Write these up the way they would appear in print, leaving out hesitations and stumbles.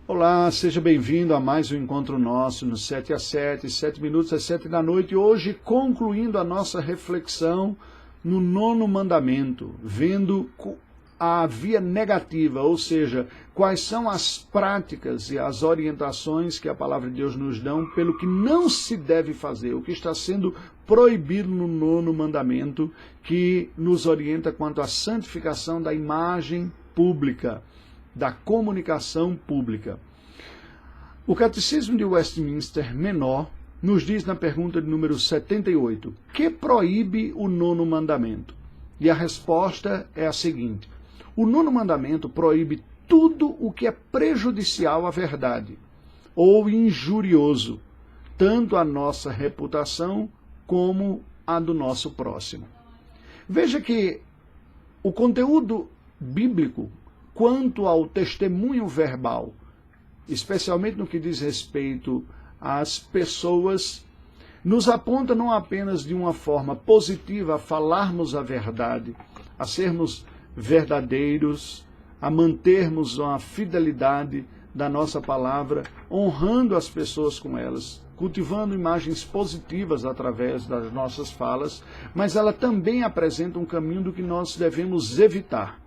Olá, seja bem-vindo a mais um encontro nosso no 7 às 7, 7 minutos às 7 da noite. Hoje, concluindo a nossa reflexão no nono mandamento, vendo a via negativa, ou seja, quais são as práticas e as orientações que a palavra de Deus nos dão pelo que não se deve fazer, o que está sendo proibido no nono mandamento, que nos orienta quanto à santificação da imagem pública, da comunicação pública. O Catecismo de Westminster Menor nos diz na pergunta de número 78, que proíbe o nono mandamento? E a resposta é a seguinte: o nono mandamento proíbe tudo o que é prejudicial à verdade ou injurioso, tanto à nossa reputação como à do nosso próximo. Veja que o conteúdo bíblico quanto ao testemunho verbal, especialmente no que diz respeito às pessoas, nos aponta não apenas de uma forma positiva a falarmos a verdade, a sermos verdadeiros, a mantermos uma fidelidade da nossa palavra, honrando as pessoas com elas, cultivando imagens positivas através das nossas falas, mas ela também apresenta um caminho do que nós devemos evitar.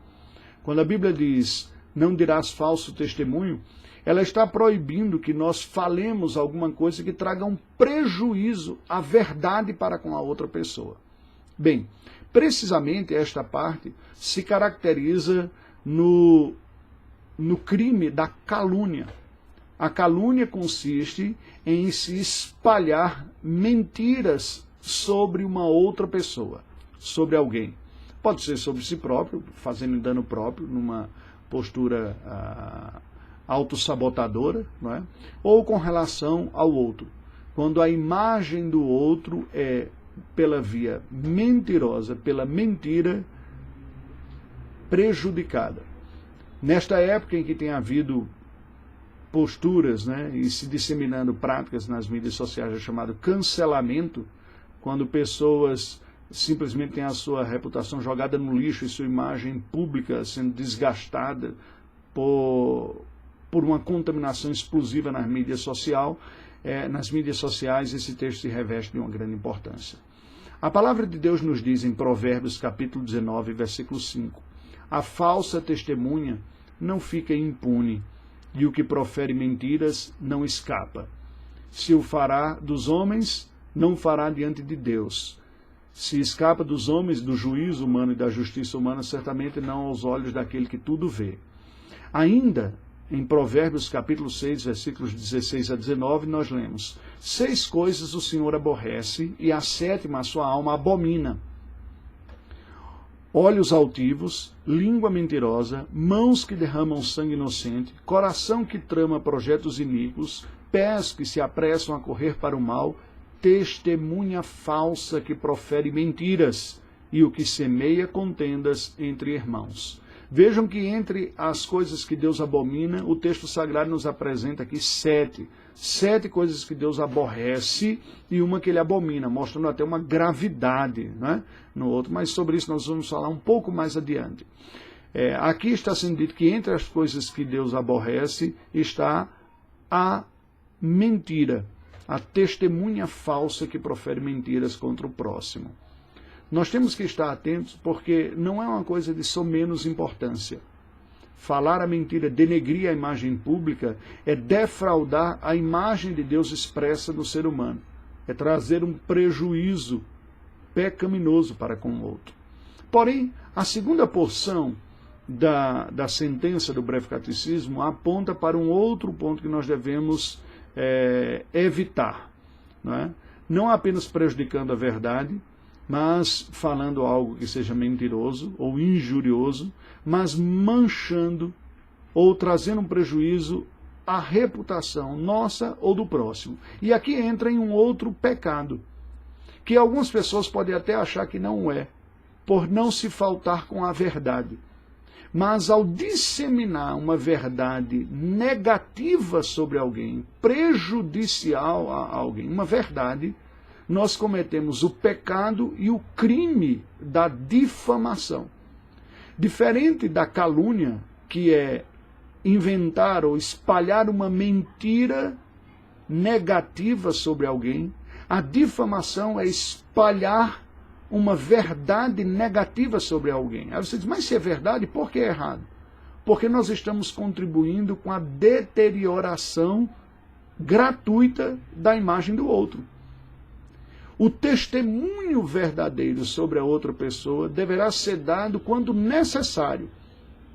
Quando a Bíblia diz, não dirás falso testemunho, ela está proibindo que nós falemos alguma coisa que traga um prejuízo à verdade para com a outra pessoa. Bem, precisamente esta parte se caracteriza no crime da calúnia. A calúnia consiste em se espalhar mentiras sobre uma outra pessoa, sobre alguém. Pode ser sobre si próprio, fazendo dano próprio, numa postura autossabotadora, não é? Ou com relação ao outro, quando a imagem do outro é, pela via mentirosa, pela mentira, prejudicada. Nesta época em que tem havido posturas, né, e se disseminando práticas nas mídias sociais, chamado cancelamento, quando pessoas simplesmente tem a sua reputação jogada no lixo e sua imagem pública sendo desgastada por uma contaminação explosiva nas mídias sociais, esse texto se reveste de uma grande importância. A palavra de Deus nos diz em Provérbios capítulo 19, versículo 5, a falsa testemunha não fica impune, e o que profere mentiras não escapa. Se o fará dos homens, não o fará diante de Deus. Se escapa dos homens, do juízo humano e da justiça humana, certamente não aos olhos daquele que tudo vê. Ainda, em Provérbios capítulo 6, versículos 16 a 19, nós lemos, 6 coisas o Senhor aborrece, e a 7ª a sua alma abomina. Olhos altivos, língua mentirosa, mãos que derramam sangue inocente, coração que trama projetos iníquos, pés que se apressam a correr para o mal, testemunha falsa que profere mentiras e o que semeia contendas entre irmãos. Vejam que entre as coisas que Deus abomina, o texto sagrado nos apresenta aqui 7 coisas que Deus aborrece e uma que ele abomina, mostrando até uma gravidade, né, no outro, mas sobre isso nós vamos falar um pouco mais adiante. Aqui está sendo dito que entre as coisas que Deus aborrece está a mentira, a testemunha falsa que profere mentiras contra o próximo. Nós temos que estar atentos porque não é uma coisa de somenos importância. Falar a mentira, denegrir a imagem pública, é defraudar a imagem de Deus expressa no ser humano. É trazer um prejuízo pecaminoso para com o outro. Porém, a segunda porção da sentença do Breve Catecismo aponta para um outro ponto que nós devemos evitar, não é? Não apenas prejudicando a verdade, mas falando algo que seja mentiroso ou injurioso, mas manchando ou trazendo um prejuízo à reputação nossa ou do próximo. E aqui entra em um outro pecado, que algumas pessoas podem até achar que não é, por não se faltar com a verdade. Mas ao disseminar uma verdade negativa sobre alguém, prejudicial a alguém, uma verdade, nós cometemos o pecado e o crime da difamação. Diferente da calúnia, que é inventar ou espalhar uma mentira negativa sobre alguém. A difamação é espalhar uma verdade negativa sobre alguém. Aí você diz, mas se é verdade, por que é errado? Porque nós estamos contribuindo com a deterioração gratuita da imagem do outro. O testemunho verdadeiro sobre a outra pessoa deverá ser dado quando necessário,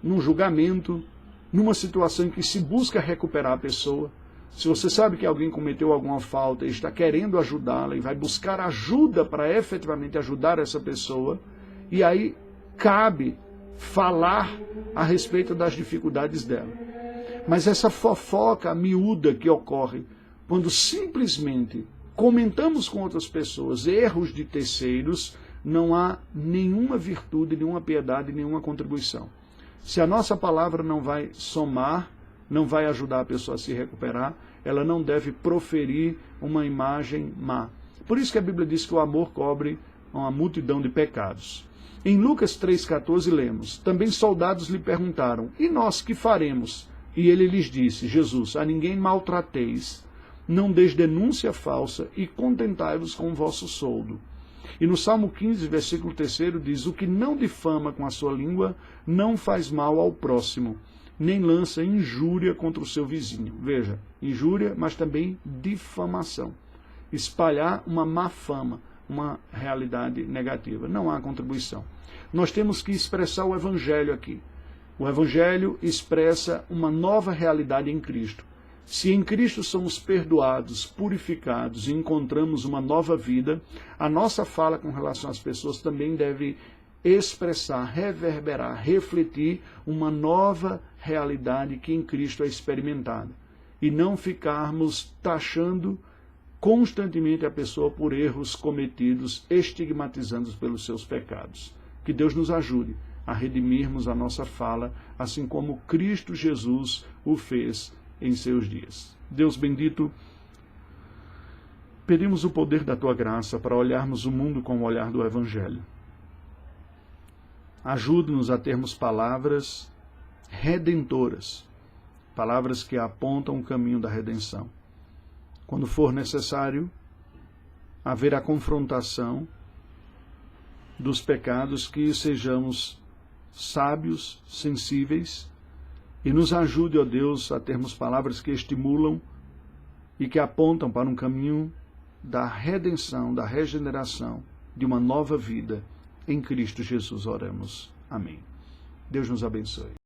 num julgamento, numa situação em que se busca recuperar a pessoa. Se você sabe que alguém cometeu alguma falta e está querendo ajudá-la e vai buscar ajuda para efetivamente ajudar essa pessoa, e aí cabe falar a respeito das dificuldades dela. Mas essa fofoca miúda que ocorre quando simplesmente comentamos com outras pessoas erros de terceiros, não há nenhuma virtude, nenhuma piedade, nenhuma contribuição. Se a nossa palavra não vai somar, não vai ajudar a pessoa a se recuperar, ela não deve proferir uma imagem má. Por isso que a Bíblia diz que o amor cobre uma multidão de pecados. Em Lucas 3,14 lemos, também soldados lhe perguntaram, e nós que faremos? E ele lhes disse, Jesus, a ninguém maltrateis, não deis denúncia falsa e contentai-vos com o vosso soldo. E no Salmo 15, versículo 3 diz, o que não difama com a sua língua, não faz mal ao próximo, nem lança injúria contra o seu vizinho. Veja, injúria, mas também difamação. Espalhar uma má fama, uma realidade negativa. Não há contribuição. Nós temos que expressar o Evangelho aqui. O Evangelho expressa uma nova realidade em Cristo. Se em Cristo somos perdoados, purificados e encontramos uma nova vida, a nossa fala com relação às pessoas também deve expressar, reverberar, refletir uma nova realidade que em Cristo é experimentada. E não ficarmos taxando constantemente a pessoa por erros cometidos, estigmatizando-os pelos seus pecados. Que Deus nos ajude a redimirmos a nossa fala, assim como Cristo Jesus o fez em seus dias. Deus bendito, pedimos o poder da Tua graça para olharmos o mundo com o olhar do Evangelho. Ajude-nos a termos palavras redentoras, palavras que apontam o caminho da redenção. Quando for necessário haver a confrontação dos pecados, que sejamos sábios, sensíveis, e nos ajude, ó Deus, a termos palavras que estimulam e que apontam para um caminho da redenção, da regeneração, de uma nova vida. Em Cristo Jesus oramos. Amém. Deus nos abençoe.